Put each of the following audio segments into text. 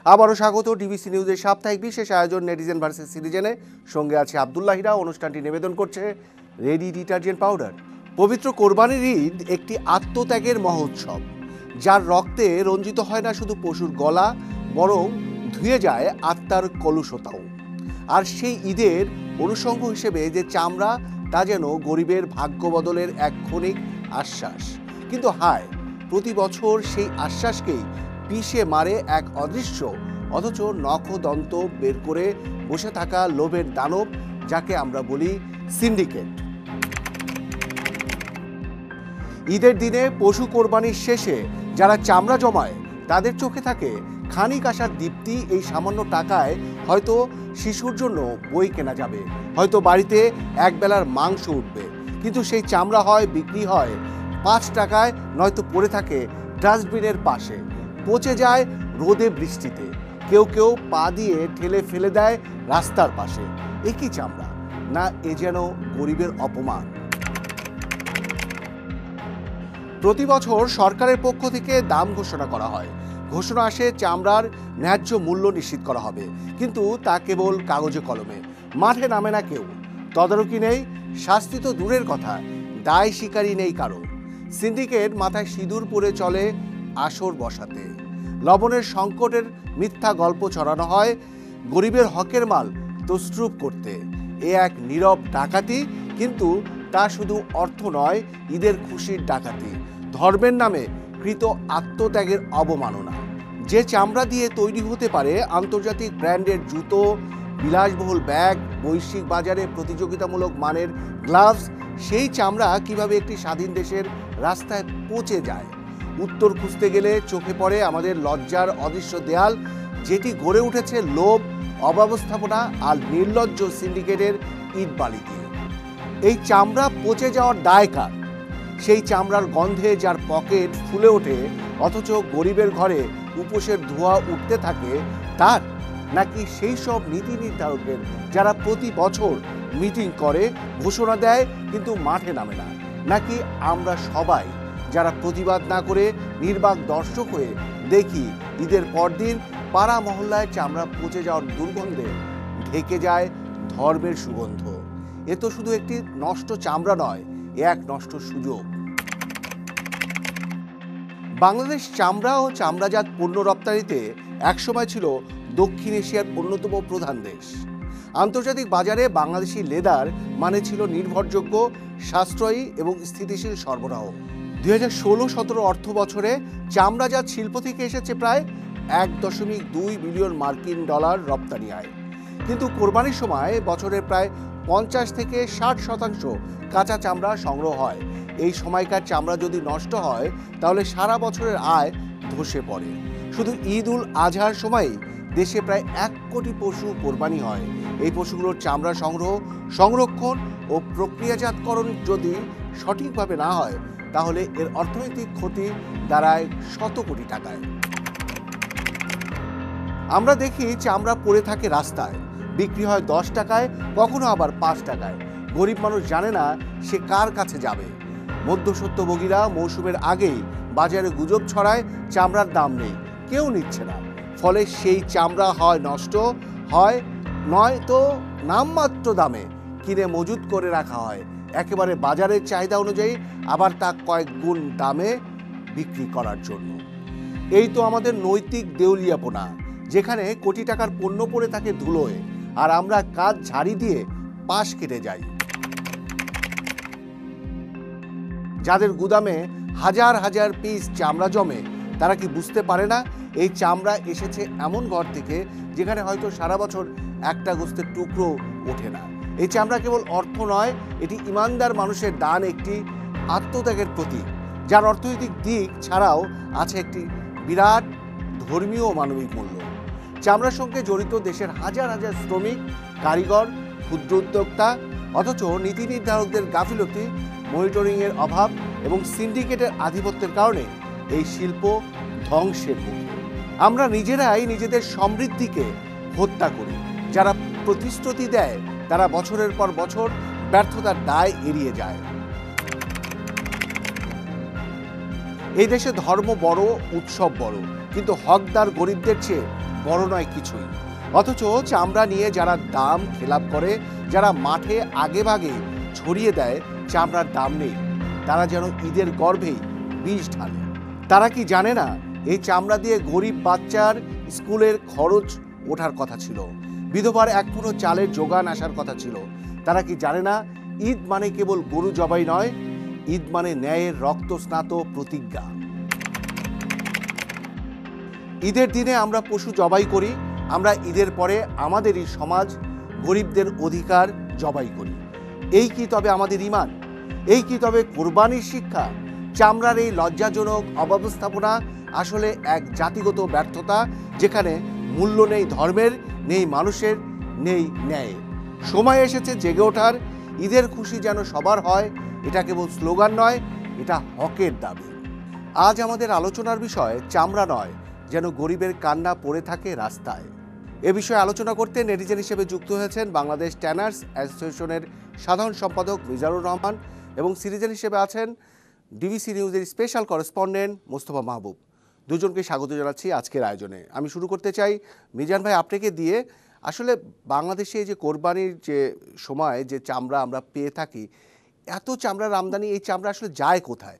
আবারও স্বাগত ডিবিসি নিউজের সাপ্তাহিক বিশেষ আয়োজন নেটিজেন ভার্সেস সিটিজেনে। সঙ্গে আছে আব্দুল্লাহ হীরা। অনুষ্ঠানটি নিবেদন করছে রেডি ডিটারজেন্ট পাউডার। পবিত্র কোরবানির ঈদ একটি আত্মত্যাগের মহোৎসব, যার রক্তে রঞ্জিত হয় না শুধু পশুর গলা, বরং ধুয়ে যায় আত্মার কলুষতাও। আর সেই ঈদের অনুষঙ্গ হিসেবে যে চামড়া, তা যেন গরিবের ভাগ্য বদলের এক ক্ষণিক আশ্বাস। কিন্তু হায়, প্রতি বছর সেই আশ্বাসকেই পিষে মারে এক অদৃশ্য অথচ নখদন্ত বের করে বসে থাকা লোভের দানব, যাকে আমরা বলি সিন্ডিকেট। ঈদের দিনে পশু কোরবানির শেষে যারা চামড়া জমায়, তাদের চোখে থাকে খানিক আশার দীপ্তি। এই সামান্য টাকায় হয়তো শিশুর জন্য বই কেনা যাবে, হয়তো বাড়িতে একবেলার মাংস উঠবে। কিন্তু সেই চামড়া হয় বিক্রি হয় 5 টাকায়, নয়তো পড়ে থাকে ডাস্টবিনের পাশে, পচে যায় রোদে বৃষ্টিতে। কেউ কেউ পা দিয়ে ঠেলে ফেলে দেয় রাস্তার পাশে। এ কি চামড়া না, এ যেন গরিবের অপমান। প্রতি বছর সরকারের পক্ষ থেকে দাম ঘোষণা করা হয়, ঘোষণা আসে চামড়ার ন্যায্য মূল্য নিশ্চিত করা হবে, কিন্তু তা কেবল কাগজে কলমে। মাঠে নামে না কেউ, তদারকি নেই, শাস্তি তো দূরের কথা, দায় স্বীকারই নেই কারো। সিন্ডিকেট মাথায় সিঁদুর পরে চলে আসর বসাতে। লবণের সংকটের মিথ্যা গল্প ছড়ানো হয় গরিবের হকের মাল তছরূপ করতে। এ এক নীরব ডাকাতি, কিন্তু তা শুধু অর্থ নয়, ঈদের খুশির ডাকাতি, ধর্মের নামে কৃত আত্মত্যাগের অবমাননা। যে চামড়া দিয়ে তৈরি হতে পারে আন্তর্জাতিক ব্র্যান্ডের জুতো, বিলাসবহুল ব্যাগ, বৈশ্বিক বাজারে প্রতিযোগিতামূলক মানের গ্লাভস, সেই চামড়া কিভাবে একটি স্বাধীন দেশের রাস্তায় পচে যায়। উত্তর খুঁজতে গেলে চোখে পড়ে আমাদের লজ্জার অদৃশ্য দেয়াল, যেটি গড়ে উঠেছে লোভ, অব্যবস্থাপনা আর নির্লজ্জ সিন্ডিকেটের ইটবালি দিয়ে। এই চামড়া পচে যাওয়ার দায় কার? সেই চামড়ার গন্ধে যার পকেট ফুলে ওঠে, অথচ গরিবের ঘরে উপোসের ধোঁয়া উঠতে থাকে তার? নাকি সেই সব নীতি নির্ধারকের যারা প্রতি বছর মিটিং করে, ঘোষণা দেয়, কিন্তু মাঠে নামে না? নাকি আমরা সবাই যারা প্রতিবাদ না করে নির্বাক দর্শক হয়ে দেখি ঈদের পরদিন পাড়া মহল্লায় চামড়া পচে যাওয়ার দুর্গন্ধে ঢেকে যায় ধর্মের সুগন্ধ? এ তো শুধু একটি নষ্ট চামড়া নয়, এ এক নষ্ট সুযোগ। বাংলাদেশ চামড়া ও চামড়াজাত পণ্য রপ্তানিতে একসময় ছিল দক্ষিণ এশিয়ার অন্যতম প্রধান দেশ। আন্তর্জাতিক বাজারে বাংলাদেশি লেদার মানে ছিল নির্ভরযোগ্য, সাশ্রয়ী এবং স্থিতিশীল সরবরাহ। 2016-17 অর্থ বছরে চামড়াজাত শিল্প থেকে এসেছে প্রায় $1.2 বিলিয়ন মার্কিন রপ্তানি আয়। কিন্তু কোরবানির সময় বছরের প্রায় 50 থেকে 60% কাঁচা চামড়া সংগ্রহ হয়। এই সময়কার চামড়া যদি নষ্ট হয়, তাহলে সারা বছরের আয় ধসে পড়ে। শুধু ঈদ উল আজহার সময়ই দেশে প্রায় 1 কোটি পশু কোরবানি হয়। এই পশুগুলোর চামড়া সংগ্রহ, সংরক্ষণ ও প্রক্রিয়াজাতকরণ যদি সঠিকভাবে না হয়, তাহলে এর অর্থনৈতিক ক্ষতি দাঁড়ায় শত কোটি টাকায়। আমরা দেখি চামড়া পড়ে থাকে রাস্তায়, বিক্রি হয় 10 টাকায়, কখনো আবার 5 টাকায়। গরিব মানুষ জানে না সে কার কাছে যাবে। মধ্যস্বত্বভোগীরা মৌসুমের আগেই বাজারে গুজব ছড়ায় চামড়ার দাম নেই, কেউ নিচ্ছে না। ফলে সেই চামড়া হয় নষ্ট, হয় নয়তো নামমাত্র দামে কিনে মজুত করে রাখা হয়, একেবারে বাজারের চাহিদা অনুযায়ী, আবার তা কয়েক গুণ দামে বিক্রি করার জন্য। এই তো আমাদের নৈতিক দেউলিয়াপনা, যেখানে কোটি টাকার পণ্য পড়ে থাকে ধুলোয়, আর আমরা কাজ ঝাড়ি দিয়ে পাশ কেটে যাই। যাদের গুদামে হাজার হাজার পিস চামড়া জমে, তারা কি বুঝতে পারে না এই চামড়া এসেছে এমন ঘর থেকে যেখানে হয়তো সারা বছর একটা গোস্তের টুকরো ওঠে না? এই চামড়া কেবল অর্থ নয়, এটি ইমানদার মানুষের দান, একটি আত্মত্যাগের প্রতীক, যার অর্থনৈতিক দিক ছাড়াও আছে একটি বিরাট ধর্মীয় ও মানবিক মূল্য। চামড়ার সঙ্গে জড়িত দেশের হাজার হাজার শ্রমিক, কারিগর, ক্ষুদ্র উদ্যোক্তা, অথচ নীতি নির্ধারকদের গাফিলতি, মনিটরিংয়ের অভাব এবং সিন্ডিকেটের আধিপত্যের কারণে এই শিল্প ধ্বংসের মুখে। আমরা নিজেরাই নিজেদের সমৃদ্ধিকে হত্যা করি। যারা প্রতিশ্রুতি দেয়, তারা বছরের পর বছর ব্যর্থতার দায় এড়িয়ে যায়। এই দেশে ধর্ম বড়, উৎসব বড়, কিন্তু হকদার গরিবদের চেয়ে বড় নয় কিছুই। অথচ চামড়া নিয়ে যারা দাম খেলাপ করে, যারা মাঠে আগেভাগে ছড়িয়ে দেয় চামড়ার দাম নেই, তারা যেন ঈদের গর্ভেই বিষ ঢালে। তারা কি জানে না এই চামড়া দিয়ে গরিব বাচ্চার স্কুলের খরচ ওঠার কথা ছিল, বিধবার এক মুঠো চালের যোগান আসার কথা ছিল? তারা কি জানে না ঈদ মানে কেবল গরু জবাই নয়, ঈদ মানে ন্যায়ের রক্তস্নাত প্রতিজ্ঞা। ঈদের দিনে আমরা পশু জবাই করি, আমরা ঈদের পরে আমাদেরই সমাজ গরিবদের অধিকার জবাই করি। এই কি তবে আমাদের ঈমান? এই কি তবে কোরবানির শিক্ষা? চামড়ার এই লজ্জাজনক অব্যবস্থাপনা আসলে এক জাতিগত ব্যর্থতা, যেখানে মূল্য নেই ধর্মের, নেই মানুষের, নেই ন্যায়ের। সময় এসেছে জেগে ওঠার। ঈদের খুশি যেন সবার হয়, এটা কেবল স্লোগান নয়, এটা হকের দাবি। আজ আমাদের আলোচনার বিষয় চামড়া নয়, যেন গরিবের কান্না পড়ে থাকে রাস্তায়। এ বিষয়ে আলোচনা করতে নেটিজেন হিসেবে যুক্ত হয়েছেন বাংলাদেশ ট্যানার্স অ্যাসোসিয়েশনের সাধারণ সম্পাদক মিজানুর রহমান এবং সিরিজেন হিসেবে আছেন ডিবিসি নিউজের স্পেশাল করেসপন্ডেন্ট মোস্তফা মাহবুব। দুজনকে স্বাগত জানাচ্ছি আজকের আয়োজনে। আমি শুরু করতে চাই মিজান ভাই আপনাকে দিয়ে। আসলে বাংলাদেশে যে কোরবানির যে সময় যে চামড়া আমরা পেয়ে থাকি, এত চামড়ার আমদানি, এই চামড়া আসলে যায় কোথায়?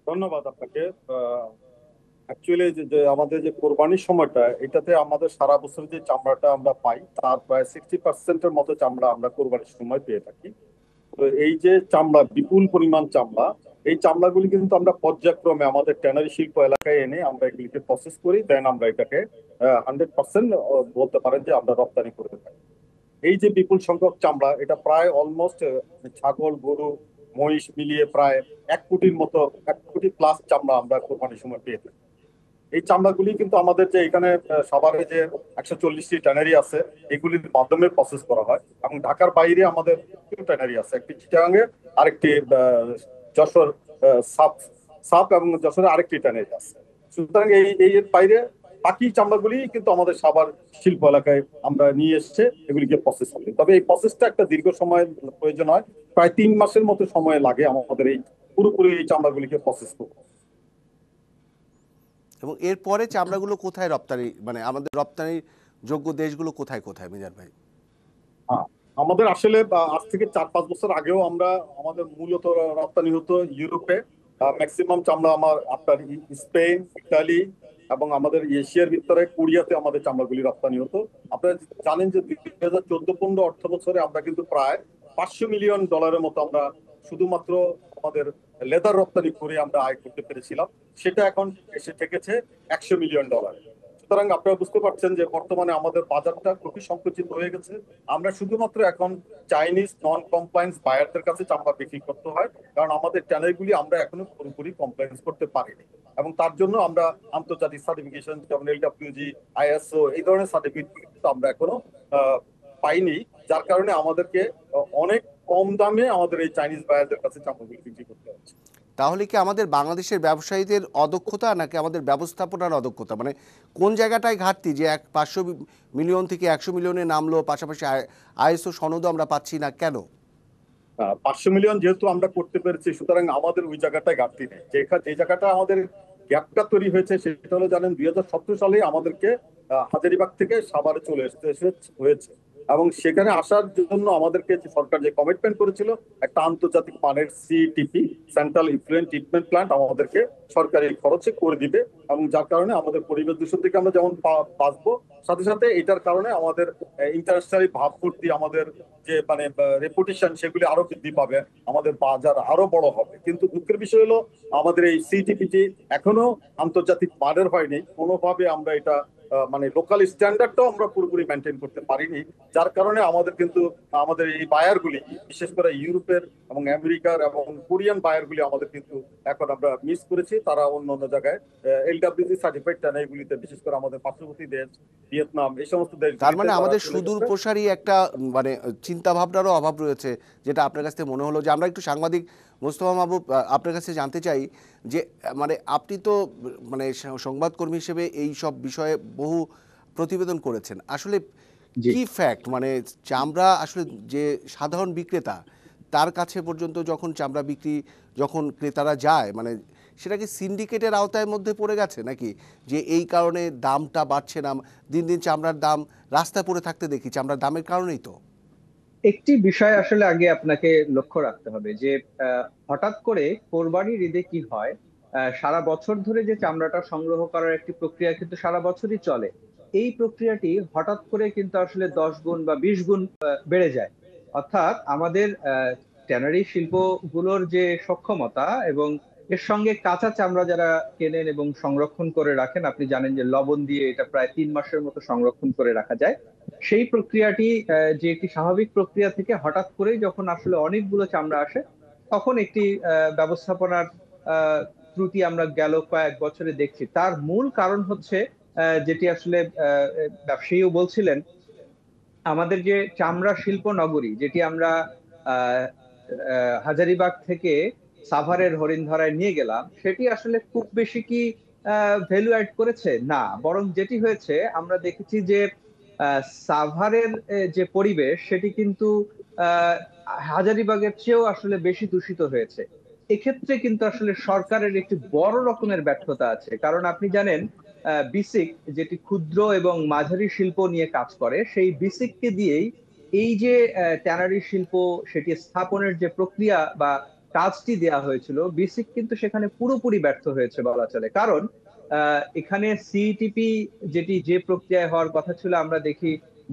ধন্যবাদ আপনাকে। অ্যাকচুয়ালি যে আমাদের যে কোরবানির সময়টা, এটাতে আমাদের সারা বছর যে চামড়াটা আমরা পাই তার প্রায় 60% মতো চামড়া আমরা কোরবানির সময় পেয়ে থাকি। তো এই যে চামড়া, বিপুল পরিমাণ চামড়া, এই চামড়াগুলি কিন্তু আমরা পর্যায়ক্রমে আমাদের ট্যানারি শিল্প এলাকায় এনে আমরা এগুলিকে প্রসেস করি, দেন আমরা এটাকে 100% বলতে পারেন যে আমরা রপ্তানি করে থাকি। এই যে বিপুল সংখ্যক চামড়া, এটা প্রায় অলমোস্ট ছাগল, গরু, মহিষ মিলিয়ে প্রায় 1 কোটির মতো, 1 কোটি প্লাস চামড়া আমরা কোরবানির সময় পেয়ে থাকি। এই চামড়াগুলি কিন্তু আমাদের যে এখানে সাভারে যে 140টি ট্যানারি আছে, এগুলির মাধ্যমে প্রসেস করা হয়। এবং ঢাকার বাইরে আমাদের ট্যানারি আছে, একটি চিটাগাঙে, আরেকটি যশোর সাব সাব এবং যশোরে আরেকটি ট্যানারি আছে। সুতরাং এই এর বাইরে বাকি চামড়াগুলি কিন্তু আমাদের সাভার শিল্প এলাকায় আমরা নিয়ে এসছে, এগুলিকে প্রসেস করি। তবে এই প্রসেসটা একটা দীর্ঘ সময় প্রয়োজন হয়, প্রায় 3 মাসের মতো সময় লাগে আমাদের এই পুরোপুরি এই চামড়াগুলিকে প্রসেস করতে। এবং এরপরে চামড়াগুলো কোথায় রপ্তানি, মানে আমাদের রপ্তানির যোগ্য দেশগুলো কোথায় কোথায় মিজান ভাই? আমাদের আসলে আজ থেকে 4-5 বছর আগেও আমরা আমাদের মূলত রপ্তানি হতো ইউরোপে। ম্যাক্সিমাম চামড়া আপনার স্পেন, ইতালি এবং আমাদের এশিয়ার ভিতরে কোরিয়াতে আমাদের চামড়াগুলি রপ্তানি হতো। আপনারা জানেন যে 2014-15 অর্থ বছরে আমরা কিন্তু প্রায় $500 মিলিয়ন মতো আমরা শুধুমাত্র আমাদের লেদার রপ্তানি করে আমরা আয় করতে পেরেছিলাম। সেটা এখন এসে ঠেকেছে $100 মিলিয়ন। সুতরাং আপনারা বুঝতে পারছেন যে বর্তমানে আমাদের বাজারটা খুবই সংকুচিত হয়ে গেছে। আমরা শুধুমাত্র এখন চাইনিজ নন কমপ্লায়েন্স বায়ারদের কাছে চামড়া বিক্রি করতে হয়, কারণ আমাদের ট্যানারিগুলি আমরা এখনো পুরোপুরি কমপ্লায়েন্স করতে পারিনি। এবং তার জন্য আমরা আন্তর্জাতিক সার্টিফিকেশন যেমন এলডব্লিউজি, আইএসও, এই ধরনের সার্টিফিকেট আমরা এখনো পাইনি, যার কারণে আমাদেরকে অনেক কম দামে আমাদের এই চাইনিজ বায়ারদের কাছে চামড়াগুলি বিক্রি করতে হচ্ছে। তাহলে কি আমাদের বাংলাদেশের ব্যবসায়ীদের অদক্ষতা, নাকি আমাদের ব্যবস্থাপনার অদক্ষতা? মানে কোন জায়গাটায় ঘাটতি যে 500 মিলিয়ন থেকে 100 মিলিয়নে নামলো, পাশাপাশি আইএসও সনদও আমরা পাচ্ছি না কেন? 500 মিলিয়ন যেহেতু আমরা করতে পেরেছি, সুতরাং আমাদের ওই জায়গাটায় ঘাটতি নেই। যে জায়গাটা আমাদের গ্যাপটা তৈরি হয়েছে সেটা হলো, জানেন 2017 সালে আমাদেরকে হাজারীবাগ থেকে সাভারে চলে হয়েছে। এবং সেখানে আসার জন্য আমাদেরকে সরকার যে কমিটমেন্ট করেছিল, একটা আন্তর্জাতিক মানের CTP, central effluent treatment plant আমাদেরকে সরকারি খরচে করে দিবে। এবং যার কারণে আমাদের পরিবেশ দূষণ থেকে আমরা যেমন বাঁচবো, সাথে সাথে এটার কারণে আমাদের ইন্টারন্যাশনালি ভাবমূর্তি, আমাদের যে মানে রেপুটেশন, সেগুলি আরো বৃদ্ধি পাবে, আমাদের বাজার আরো বড় হবে। কিন্তু দুঃখের বিষয় হলো আমাদের এই সিটিপিটি এখনো আন্তর্জাতিক মানের হয়নি। কোনোভাবে আমরা এটা মানে লোকাল স্ট্যান্ডার্ডটাও আমরা পুরোপুরি মেনটেন করতে পারিনি, যার কারণে আমাদের কিন্তু আমাদের এই বায়ারগুলি, বিশেষ করে ইউরোপের এবং আমেরিকার এবং কোরিয়ান বায়ারগুলি আমাদের কিন্তু এখন আমরা মিস করেছি। তারা অন্য অন্য জায়গায় এলডব্লিউজি সার্টিফাইড ট্যানারিগুলিতে, বিশেষ করে আমাদের পার্শ্ববর্তী দেশ ভিয়েতনাম, এই সমস্ত দেশ। তার মানে আমাদের সুদূর প্রসারী একটা মানে চিন্তা ভাবনারও অভাব রয়েছে, যেটা আপনার কাছ থেকে মনে হলো। যে আমরা একটু সাংবাদিক মোস্তফা মাহবুব, আপনার কাছে জানতে চাই যে মানে আপনি তো মানে সংবাদকর্মী হিসেবে এই সব বিষয়ে বহু প্রতিবেদন করেছেন। আসলে কি ফ্যাক্ট, মানে চামড়া আসলে যে সাধারণ বিক্রেতা তার কাছে পর্যন্ত যখন চামড়া বিক্রি যখন ক্রেতারা যায়, মানে সেটা কি সিন্ডিকেটের আওতায় মধ্যে পড়ে গেছে নাকি, যে এই কারণে দামটা বাড়ছে না? দিন দিন চামড়ার দাম রাস্তায় পড়ে থাকতে দেখি, চামড়ার দামের কারণেই তো। একটি বিষয় আসলে আগে আপনাকে লক্ষ্য রাখতে হবে যে হঠাৎ করে কোরবানির ঈদে কি হয়, সারা বছর ধরে যে চামড়াটা সংগ্রহ করার একটি প্রক্রিয়া কিন্তু সারা বছরই চলে। এই প্রক্রিয়াটি হঠাৎ করে কিন্তু আসলে 10 গুণ বা 20 গুণ বেড়ে যায়। অর্থাৎ আমাদের ট্যানারি শিল্পগুলোর যে সক্ষমতা এবং এর সঙ্গে কাঁচা চামড়া যারা কেনেন এবং সংরক্ষণ করে রাখেন, আপনি জানেন যে লবণ দিয়ে এটা প্রায় 3 মাসের মতো সংরক্ষণ করে রাখা যায়। সেই প্রক্রিয়াটি যে একটি স্বাভাবিক প্রক্রিয়া থেকে হঠাৎ করেই যখন আসলে অনেকগুলো চামড়া আসে, তখন একটি ব্যবস্থাপনার আহ, ত্রুটি আমরা গেল কয়েক বছরে দেখছি। তার মূল কারণ হচ্ছে যেটি আসলে ব্যবসায়ীও বলছিলেন, আমাদের যে চামড়া শিল্প নগরী যেটি আমরা আহ হাজারিবাগ থেকে সাভারের হরিণধরায় নিয়ে গেলাম, সেটি আসলে খুব বেশি কি ভ্যালু অ্যাড করেছে? না, বরং যেটি হয়েছে আমরা দেখেছি যে সাভারের যে পরিবেশ সেটি কিন্তু আহ হাজারিবাগের চেয়েও আসলে বেশি দূষিত হয়েছে। এক্ষেত্রে কিন্তু আসলে সরকারের একটি বড় রকমের ব্যর্থতা আছে। কারণ আপনি জানেন বিসিক যেটি ক্ষুদ্র এবং মাঝারি শিল্প নিয়ে কাজ করে, সেই বিসিককে দিয়েই এই যে ট্যানারি শিল্প সেটি স্থাপনের যে প্রক্রিয়া বা কাজটি দেয়া হয়েছিল, বিসিক কিন্তু সেখানে পুরোপুরি ব্যর্থ হয়েছে বলা চলে। কারণ এখানে সিইটিপি যেটি যে প্রক্রিয়ায় হওয়ার কথা ছিল, আমরা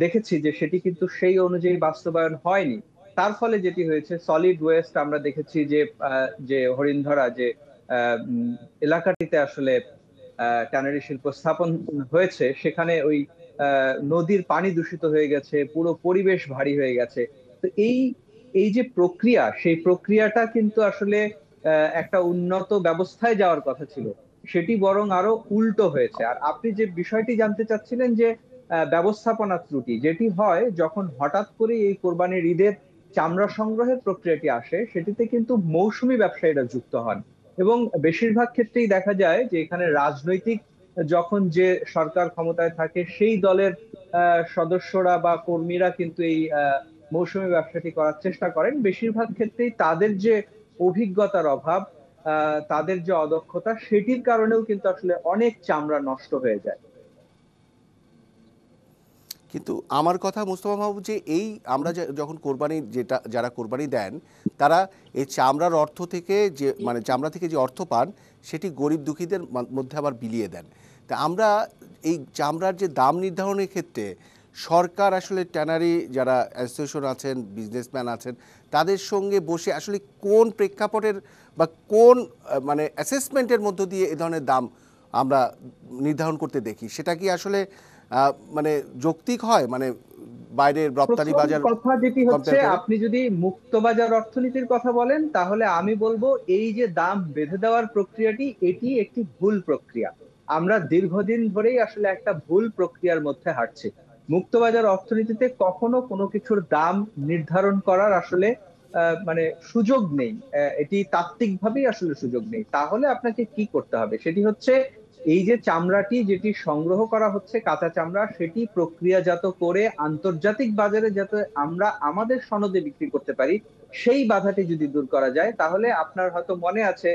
দেখেছি যে সেটি কিন্তু সেই অনুযায়ী বাস্তবায়ন হয়নি। তার ফলে যেটি হয়েছে, সলিড ওয়েস্ট আমরা দেখেছি যে যে হরিণধরা যে এলাকাটিতে আসলে ট্যানারি শিল্প স্থাপন হয়েছে, সেখানে ওই নদীর পানি দূষিত হয়ে গেছে, পুরো পরিবেশ ভারী হয়ে গেছে। তো এই এই যে প্রক্রিয়া, সেই প্রক্রিয়াটা কিন্তু আসলে একটা উন্নত ব্যবস্থায় যাওয়ার কথা ছিল, সেটি বরং আরো উল্টো হয়েছে। আর আপনি যে বিষয়টি জানতে চাচ্ছিলেন যে ব্যবস্থাপনা ত্রুটি যেটি হয় যখন হঠাৎ করে এই কোরবানির ঈদের চামড়া সংগ্রহের প্রক্রিয়াটি আসে, সেটিতে কিন্তু মৌসুমী ব্যবসায়ীরা যুক্ত হন। এবং বেশিরভাগ ক্ষেত্রেই দেখা যায় যে এখানে রাজনৈতিক, যখন যে সরকার ক্ষমতায় থাকে সেই দলের সদস্যরা বা কর্মীরা কিন্তু এই মৌসুমী ব্যবসাটি করার চেষ্টা করেন। বেশিরভাগ ক্ষেত্রেই তাদের যে অভিজ্ঞতার অভাব, তাদের যে অদক্ষতা, সেটির কারণেও কিন্তু আসলে অনেক চামড়া নষ্ট হয়ে যায়। কিন্তু আমার কথা মোস্তফা মাহবুব, যে এই আমরা যখন কোরবানি, যেটা যারা কোরবানি দেন তারা এই চামড়ার অর্থ থেকে যে, মানে চামড়া থেকে যে অর্থ পান সেটি গরিব দুঃখীদের মধ্যে আবার বিলিয়ে দেন। তা আমরা এই চামড়ার যে দাম নির্ধারণের ক্ষেত্রে সরকার আসলে ট্যানারি যারা অ্যাসোসিয়েশন আছেন, বিজনেসম্যান আছেন, তাদের সঙ্গে বসে আসলে কোন প্রেক্ষাপটের বা কোন মানে অ্যাসেসমেন্টের মধ্য দিয়ে এ ধরনের দাম আমরা নির্ধারণ করতে দেখি, সেটা কি আসলে মানে যৌক্তিক হয়? মানে বাইরের রপ্তানি প্রথম বাজার কথা যেটি হচ্ছে, কম্পেয়ার করে? আপনি যদি মুক্তবাজার অর্থনীতির কথা বলেন, তাহলে আমি বলবো এই যে দাম বেঁধে দেওয়ার প্রক্রিয়াটি, এটি একটি ভুল প্রক্রিয়া। আমরা দীর্ঘদিন ধরেই আসলে একটা ভুল প্রক্রিয়ার মধ্যে হাঁটছি। মুক্তবাজার অর্থনীতিতে কখনো কোনো কিছুর দাম নির্ধারণ করার আসলে মানে সুযোগ নেই। এটি তাত্ত্বিকভাবেই আসলে সুযোগ নেই। তাহলে আপনাকে কি করতে হবে সেটি হচ্ছে, এই যে চামড়াটি যেটি সংগ্রহ করা হচ্ছে কাঁচা চামড়া, সেটি প্রক্রিয়াজাত করে আন্তর্জাতিক বাজারে যাতে আমরা আমাদের সনদে বিক্রি করতে পারি, সেই বাধাটি যদি দূর করা যায়, তাহলে আপনার হয়তো মনে আছে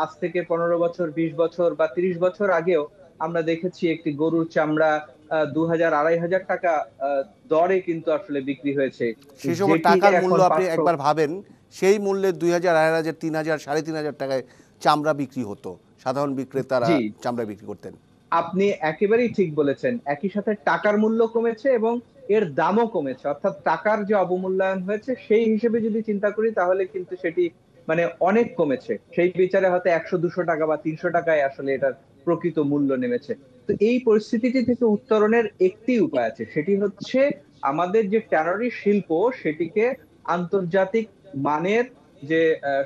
আজ থেকে 15 বছর, 20 বছর বা 30 বছর আগেও আমরা দেখেছি একটি গরুর চামড়া 2000, 2500 টাকা দরে কিন্তু আসলে বিক্রি হয়েছে, সেই সময় যেটি টাকার মূল্য এখন আপনি 500। একবার ভাবেন, সেই মূল্যে 2000, 2500, 3000, 3500 টাকায় চামড়া বিক্রি হতো, সাধারণ বিক্রেতারা জি, চামড়া বিক্রি করতেন। আপনি একেবারেই ঠিক বলেছেন। একই সাথে টাকার মূল্য কমেছে এবং এর দামও কমেছে। অর্থাৎ টাকার যে অবমূল্যায়ন হয়েছে সেই হিসেবে যদি চিন্তা করি, তাহলে কিন্তু সেটি মানে অনেক কমেছে। সেই বিচারে হয়তো 100-200 টাকা বা 300 টাকায় আসলে এটার প্রকৃত মূল্য নেমেছে। তো এই পরিস্থিতিটি থেকে উত্তরণের একটি উপায় আছে, সেটি হচ্ছে আমাদের যে ট্যানারি শিল্প সেটিকে আন্তর্জাতিক মানের যে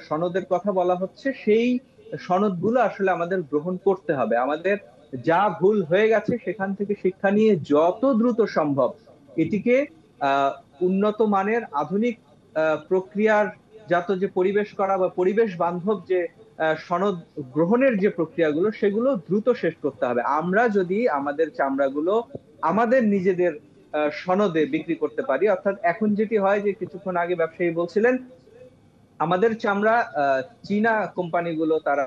সনদের কথা বলা হচ্ছে, সেই সনদগুলো আসলে আমাদের গ্রহণ করতে হবে। আমাদের যা ভুল হয়ে গেছে সেখান থেকে শিক্ষা নিয়ে যত দ্রুত সম্ভব এটিকে আহ উন্নত মানের আধুনিক প্রক্রিয়ার জাত যে পরিবেশ করা বা পরিবেশ বান্ধব যে সনদ গ্রহণের যে প্রক্রিয়াগুলো, সেগুলো দ্রুত শেষ করতে হবে। আমরা যদি আমাদের চামড়াগুলো আমাদের নিজেদের সনদে বিক্রি করতে পারি। অর্থাৎ এখন যেটি হয় যে কিছুক্ষণ আগে ব্যবসায়ী বলছিলেন আমাদের চামড়া চীনা কোম্পানিগুলো তারা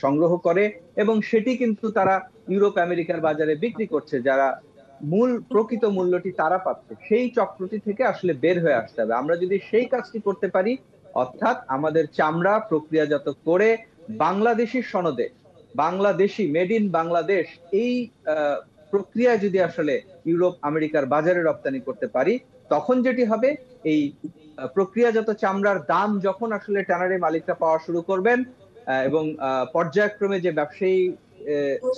সংগ্রহ করে এবং সেটি কিন্তু তারা ইউরোপ আমেরিকার বাজারে বিক্রি করছে, যারা মূল প্রকৃত মূল্যটি তারা পাচ্ছে। সেই চক্রটি থেকে আসলে বের হয়ে আসতে হবে। আমরা যদি সেই কাজটি করতে পারি, অর্থাৎ আমাদের চামড়া প্রক্রিয়াজাত করে বাংলাদেশি সনদে, বাংলাদেশি মেড ইন বাংলাদেশ, এই প্রক্রিয়া যদি আসলে ইউরোপ আমেরিকার বাজারে রপ্তানি করতে পারি, তখন যেটি হবে, এই প্রক্রিয়াজাত চামড়ার দাম যখন আসলে ট্যানারি মালিকরা পাওয়া শুরু করবেন এবং পর্যায়ক্রমে যে ব্যবসায়ী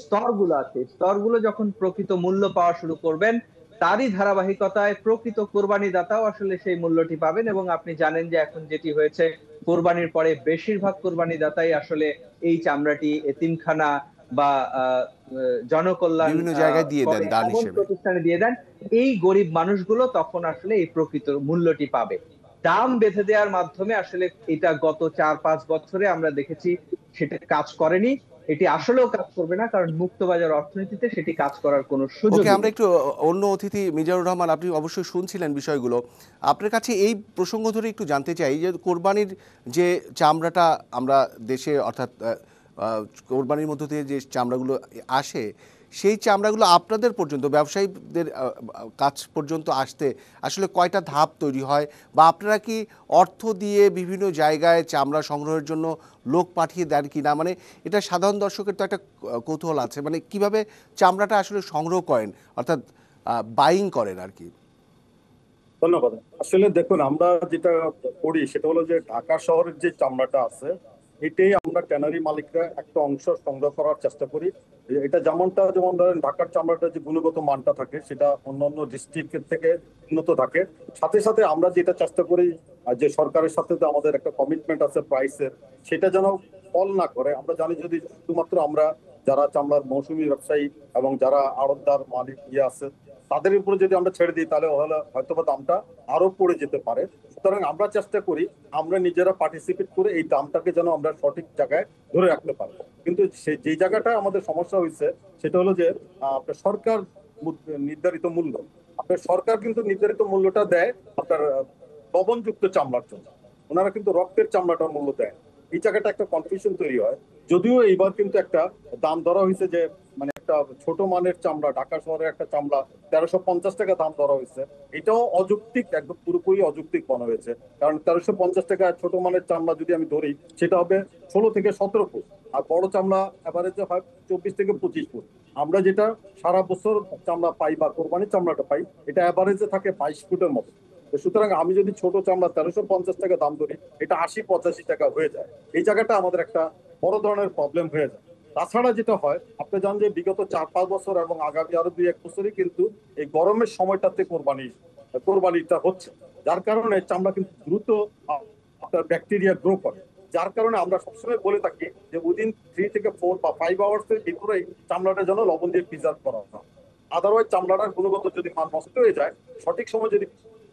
স্তরগুলো আছে, স্তরগুলো যখন প্রকৃত মূল্য পাওয়া শুরু করবেন, তারই ধারাবাহিকতায় প্রকৃত কোরবানি দাতাও আসলে সেই মূল্যটি পাবেন। এবং আপনি জানেন যে এখন যেটি হয়েছে, কোরবানির পরে বেশিরভাগ কোরবানি দাতাই আসলে এই চামড়াটি এতিমখানা বা জনকল্যাণ বিভিন্ন জায়গায় দিয়ে দেন দান হিসেবে। প্রতিষ্ঠানে দিয়ে দেন। এই গরিব মানুষগুলো তখন আসলে এই প্রকৃত মূল্যটি পাবে। দাম বেঁধে দেওয়ার মাধ্যমে আসলে এটা গত 4-5 বছরে আমরা দেখেছি সেটা কাজ করেনি। এটি আসলেও কাজ করবে না, কারণ মুক্তবাজার অর্থনীতিতে সেটি কাজ করার কোনো সুযোগ ওকে, নেই। আমরা একটু অন্য অতিথি মিজানুর রহমান, আপনি অবশ্যই শুনছিলেন বিষয়গুলো। আপনার কাছে এই প্রসঙ্গ ধরে একটু জানতে চাই যে কোরবানির যে চামড়াটা আমরা দেশে, অর্থাৎ কোরবানির মধ্য দিয়ে যে চামড়াগুলো আসে, সেই চামড়াগুলো আপনাদের পর্যন্ত, ব্যবসায়ীদের কাছ পর্যন্ত আসতে আসলে কয়টা ধাপ তৈরি হয়, বা আপনারা কি অর্থ দিয়ে বিভিন্ন জায়গায় চামড়া সংগ্রহের জন্য লোক পাঠিয়ে দেন কি না? মানে এটা সাধারণ দর্শকের তো একটা কৌতূহল আছে, মানে কিভাবে চামড়াটা আসলে সংগ্রহ করেন, অর্থাৎ বাইং করেন আর কি। ধন্যবাদ। আসলে দেখুন, আমরা যেটা করি সেটা হলো যে ঢাকা শহরের যে চামড়াটা আছে, এটাই আমরা ট্যানারি মালিকরা একটা অংশ সংগ্রহ করার চেষ্টা করি। এটা যেমন ধরেন ঢাকার চামড়াটা যে গুণগত মানটা থাকে সেটা অন্যান্য ডিস্ট্রিক্টের থেকে উন্নত থাকে। সাথে সাথে আমরা যেটা চেষ্টা করি, যে সরকারের সাথে তো আমাদের একটা কমিটমেন্ট আছে প্রাইসের, সেটা যেন ফল না করে। আমরা জানি যদি শুধুমাত্র আমরা যারা চামড়ার মৌসুমী ব্যবসায়ী এবং যারা আড়তদার মালিক আছে তাদের উপরে যদি আমরা ছেড়ে দিই, তাহলে হয়তোবা দামটা আরো পড়ে যেতে পারে। সুতরাং আমরা চেষ্টা করি আমরা নিজেরা পার্টিসিপেট করে এই দামটাকে যেন আমরা সঠিক জায়গায় ধরে রাখতে পারবো। কিন্তু যে জায়গাটা আমাদের সমস্যা হয়েছে সেটা হলো যে আপনার সরকার নির্ধারিত মূল্য, আপনার সরকার কিন্তু নির্ধারিত মূল্যটা দেয় আপনার লবণযুক্ত চামড়ার জন্য, ওনারা কিন্তু রক্তের চামড়াটার মূল্য দেয়। এই জায়গাটা একটা কনফিউশন তৈরি হয়। যদিও এইবার কিন্তু একটা দাম ধরা হয়েছে যে মানে একটা ছোট মানের চামড়া, ঢাকা শহরের একটা চামড়া 1350 টাকা দাম ধরা হয়েছে। এটাও অযৌক্তিক, একদম পুরোপুরি অযৌক্তিক মনে হয়েছে। কারণ 1350 টাকা ছোট মানের চামড়া যদি আমি ধরি, সেটা হবে 16 থেকে 17 ফুট, আর বড় চামড়া এভারেজে হয় 24 থেকে 25 ফুট। আমরা যেটা সারা বছর চামড়া পাই বা কোরবানির চামড়াটা পাই, এটা এভারেজে থাকে 22 ফুটের মতো। সুতরাং আমি যদি ছোট চামড়া 1350 টাকা দাম ধরি, এটা 80-85 টাকা হয়ে যায়। এই জায়গাটা আমাদের একটা বড় ধরনের প্রবলেম হয়ে যায়। তাছাড়া যেটা হয়, আপনি জানেন যে বিগত 4-5 বছর এবং আগামী আরো 2-1 বছরই কিন্তু এই গরমের সময়টাতে কোরবানিটা হচ্ছে, যার কারণে চামড়া কিন্তু দ্রুত আপনার ব্যাকটেরিয়া গ্রো করে। যার কারণে আমরা সবসময় বলে থাকি যে উইদিন 3 থেকে 4 বা 5 আওয়ার্স এর ভিতরেই চামড়াটা যেন লবণ দিয়ে প্রিজার্ভ করা হয়। আদারওয়াইজ চামড়াটার গুণগত যদি মান নষ্ট হয়ে যায়, সঠিক সময় যদি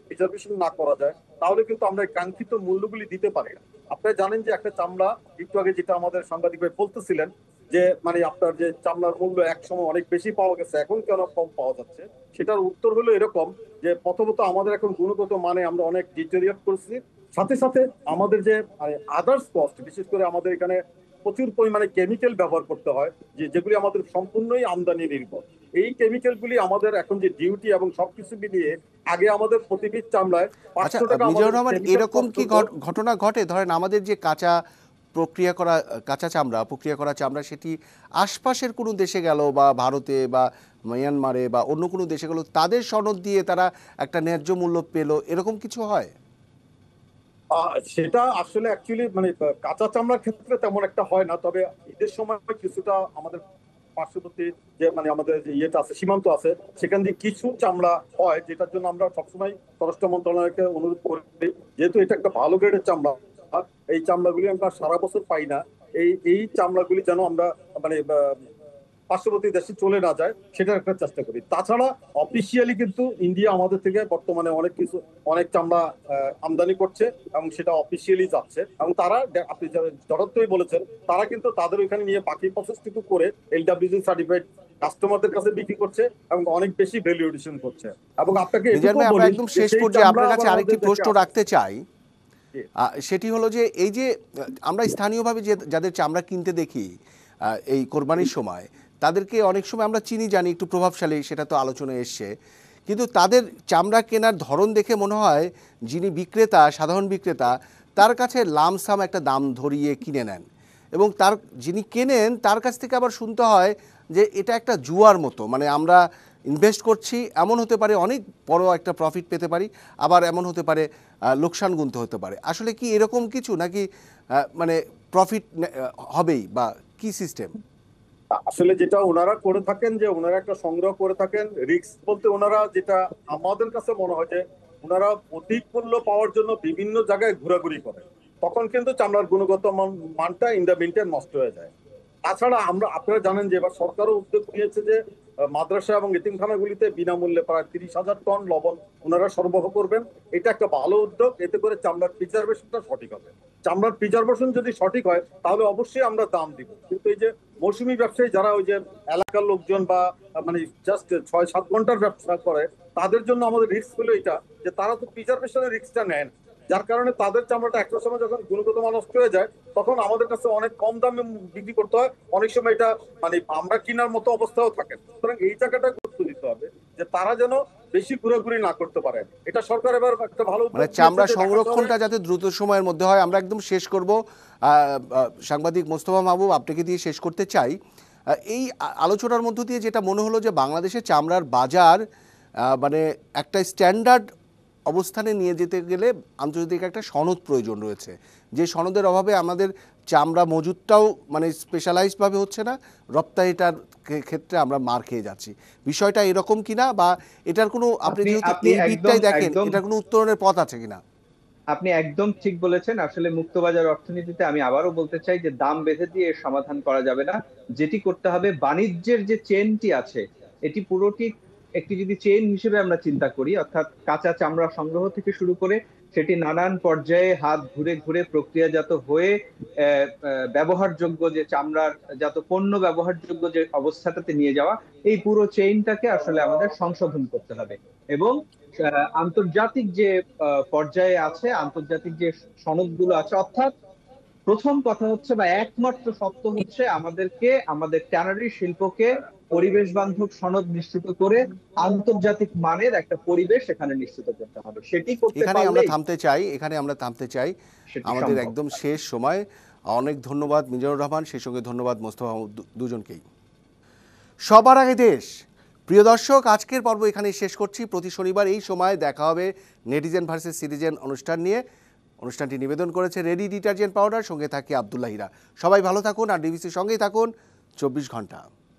প্রিজার্ভেশন না করা যায়, তাহলে কিন্তু আমরা কাঙ্ক্ষিত মূল্যগুলি দিতে পারি না। আপনারা জানেন যে একটা চামড়া, একটু আগে যেটা আমাদের সাংবাদিক ভাই বলতেছিলেন যে মানে আপনার যে চামড়ার মূল্য এক সময় অনেক বেশি পাওয়া গেছে, এখন কেন কম পাওয়া যাচ্ছে, সেটার উত্তর হলো এরকম যে প্রথমত আমাদের এখন গুণগত মানে আমরা অনেক ডিটেরিয়েট করছি। সাথে সাথে আমাদের যে আদার্স কস্ট, বিশেষ করে আমাদের এখানে প্রচুর পরিমাণে কেমিক্যাল ব্যবহার করতে হয়, যেগুলি আমাদের সম্পূর্ণই আমদানি নির্ভর। এই কেমিক্যাল গুলি আমাদের এখন যে ডিউটি এবং সবকিছু মিলিয়ে আগে আমাদের প্রতি পিস চামড়ায় আচ্ছা 500 টাকা মিজানুর আমাদের রহমান, chemical এরকম cost কি হতো। ঘটনা ঘটে, ধরেন আমাদের যে প্রক্রিয়া করা চামড়া সেটি আশপাশের কোনো দেশে গেল, বা ভারতে বা মিয়ানমারে বা অন্য কোনো দেশে গেল, তাদের সনদ দিয়ে তারা একটা ন্যায্য মূল্য পেল, এরকম কিছু হয়? সেটা আসলে অ্যাকচুয়ালি মানে কাঁচা চামড়ার ক্ষেত্রে তেমন একটা হয় না, তবে ঈদের সময় কিছুটা আমাদের পার্শ্ববর্তী যে মানে আমাদের যে ইয়েটা আছে, সীমান্ত আছে, সেখান দিয়ে কিছু চামড়া হয়, যেটার জন্য আমরা সবসময় স্বরাষ্ট্র মন্ত্রণালয়কে অনুরোধ করি, যেহেতু এটা একটা ভালো গ্রেডের চামড়া, এই চামড়াগুলি আমরা সারা বছর পাই না, এই চামড়াগুলি যেন আমরা মানে পার্শ্ববর্তী দেশে চলে না যায় সেটার একটা চেষ্টা করি। তাছাড়া অফিসিয়ালি কিন্তু ইন্ডিয়া আমাদের থেকে বর্তমানে অনেক চামড়া আমদানি করছে এবং সেটা অফিসিয়ালি যাচ্ছে, এবং তারা আপনি যথার্থই বলেছেন, তারা কিন্তু তাদের ওইখানে নিয়ে বাকি প্রসেস কিন্তু করে LWG সার্টিফাইড কাস্টমারদের কাছে বিক্রি করছে এবং অনেক বেশি ভ্যালু এডিশন করছে। এবং আপনাকে মিজান ভাই, এটুকু আমরা বলি একদম যে শেষ সেই পর্যায়ে চামড়া আপনার কাছে আবার আরেকটি আমাদের প্রশ্ন দেশে রাখতে চাই। জি। সেটি হলো যে এই যে আমরা স্থানীয়ভাবে যে যাদের চামড়া কিনতে দেখি এই কোরবানির সময়, তাদেরকে অনেক সময় আমরা চিনি জানি একটু প্রভাবশালী, সেটা তো আলোচনায় এসছে, কিন্তু তাদের চামড়া কেনার ধরন দেখে মনে হয় যিনি বিক্রেতা, সাধারণ বিক্রেতা, তার কাছে লামসাম একটা দাম ধরিয়ে কিনে নেন, এবং তার যিনি কেনেন তার কাছ থেকে আবার শুনতে হয় যে এটা একটা জুয়ার মতো, মানে আমরা ইনভেস্ট করছি, এমন হতে পারে অনেক বড় একটা প্রফিট পেতে পারি, আবার এমন হতে পারে লোকসান গুনতে হতে পারে। আসলে কি এরকম কিছু, নাকি মানে প্রফিট হবেই, বা কি সিস্টেম? আসলে যেটা ওনারা করে থাকেন, যে ওনারা একটা সংগ্রহ করে থাকেন, রিস্ক বলতে ওনারা যেটা আমাদের কাছে মনে হয় যে ওনারা অধিক মূল্য পাওয়ার জন্য বিভিন্ন জায়গায় ঘোরাঘুরি করে, তখন কিন্তু চামড়ার গুণগত মানটা ইন দ্য মিনটেন নষ্ট হয়ে যায়। তাছাড়া আপনারা জানেন যে এবার সরকারও উদ্যোগ নিয়েছে যে মাদ্রাসা এবং এতিমখানাগুলিতে বিনামূল্যে প্রায় 30,000 টন লবণ ওনারা সরবরাহ করবেন। এটা একটা ভালো উদ্যোগ, এতে করে চামড়ার প্রিজার্ভেশনটা সঠিক হবে। চামড়ার প্রিজার্ভেশন যদি সঠিক হয় তাহলে অবশ্যই আমরা দাম দিব। কিন্তু এই যে মৌসুমী ব্যবসায়ী যারা ওই যে এলাকার লোকজন বা মানে জাস্ট 6-7 ঘন্টার ব্যবসা করে, তাদের জন্য আমাদের রিস্ক হলো এটা যে তারা তো প্রিজার্ভেশনের রিস্কটা নেয় না, যার কারণে তাদের চামড়াটা একটা সময় যখন গুণগত মান নষ্ট হয়ে যায় তখন আমাদের কাছে অনেক কম দামে বিক্রি করতে হয়। অনেক সময় এটা মানে আমরা কেনার মতো অবস্থাও থাকে। সুতরাং এই জায়গাটা গুরুত্ব দিতে হবে যে তারা যেন বেশি ঘোরাঘুরি না করতে পারে। এটা সরকার এবার একটা ভালো মানে উদ্যোগ চামড়া নিয়েছে যে ঢাকা সংরক্ষণটা শহরে যাতে দ্রুত সময়ের মধ্যে হয়। আমরা একদম শেষ করব, সাংবাদিক মোস্তফা মাহবুব, আপনাকে দিয়ে শেষ করতে চাই। এই আলোচনার মধ্য দিয়ে যেটা মনে হলো যে বাংলাদেশে চামড়ার বাজার মানে একটা স্ট্যান্ডার্ড অবস্থানে নিয়ে যেতে গেলে আন্তর্জাতিক একটা সনদ প্রয়োজন রয়েছে, যে সনদের অভাবে আমাদের চামড়া মজুতটাও মানে স্পেশালাইজডভাবে হচ্ছে না, রপ্তানিটার ক্ষেত্রে আমরা মার খেয়ে যাচ্ছি। বিষয়টা এরকম কিনা, বা এটার কোনো, আপনি যেহেতু আপনি এই একদম দিকটাই দেখেন, একদম এটার কোনো উত্তরণের পথ আছে কিনা? আপনি একদম ঠিক বলেছেন। আসলে মুক্তবাজার অর্থনীতিতে আমি আবারও বলতে চাই যে দাম বেঁধে দিয়ে এর সমাধান করা যাবে না। যেটি করতে হবে, বাণিজ্যের যে চেনটি আছে, এটি পুরোটি একটি যদি চেইন হিসেবে আমরা চিন্তা করি, অর্থাৎ কাঁচা চামড়া সংগ্রহ থেকে শুরু করে সেটি নানান পর্যায়ে হাত ঘুরে ঘুরে প্রক্রিয়াজাত হয়ে ব্যবহারযোগ্য যে চামড়ার জাত পণ্য ব্যবহারযোগ্য যে অবস্থাটাতে নিয়ে যাওয়া, এই পুরো চেইনটাকে আসলে আমাদের সংশোধন করতে হবে। এবং আন্তর্জাতিক যে পর্যায়ে আছে, আন্তর্জাতিক যে সনদগুলো আছে, অর্থাৎ প্রথম কথা হচ্ছে বা একমাত্র সত্য হচ্ছে আমাদেরকে আমাদের ট্যানারি শিল্পকে পরিবেশ বান্ধব সনদ নিশ্চিত করে আন্তর্জাতিক মানের একটা পরিবেশ এখানে নিশ্চিত করতে হবে। সেটি করতে এখানে আমরা পারলেই থামতে চাই, এখানে আমরা থামতে চাই। সেটি আমাদের সম্ভব। একদম শেষ সময়। অনেক ধন্যবাদ মিজানুর রহমান, সেই সঙ্গে ধন্যবাদ মোস্তফা মাহমুদ, দুজনকেই। সবার আগে দেশ। প্রিয় দর্শক, আজকের পর্ব এখানেই শেষ করছি। প্রতি শনিবার এই সময় দেখা হবে নেটিজেন ভার্সেস সিটিজেন অনুষ্ঠান নিয়ে। অনুষ্ঠানটি নিবেদন করেছে রেডি ডিটারজেন্ট পাউডার, সঙ্গে থাকে আব্দুল্লাহ হীরা। সবাই ভালো থাকুন আর ডিবিসির সঙ্গেই থাকুন 24 ঘন্টা।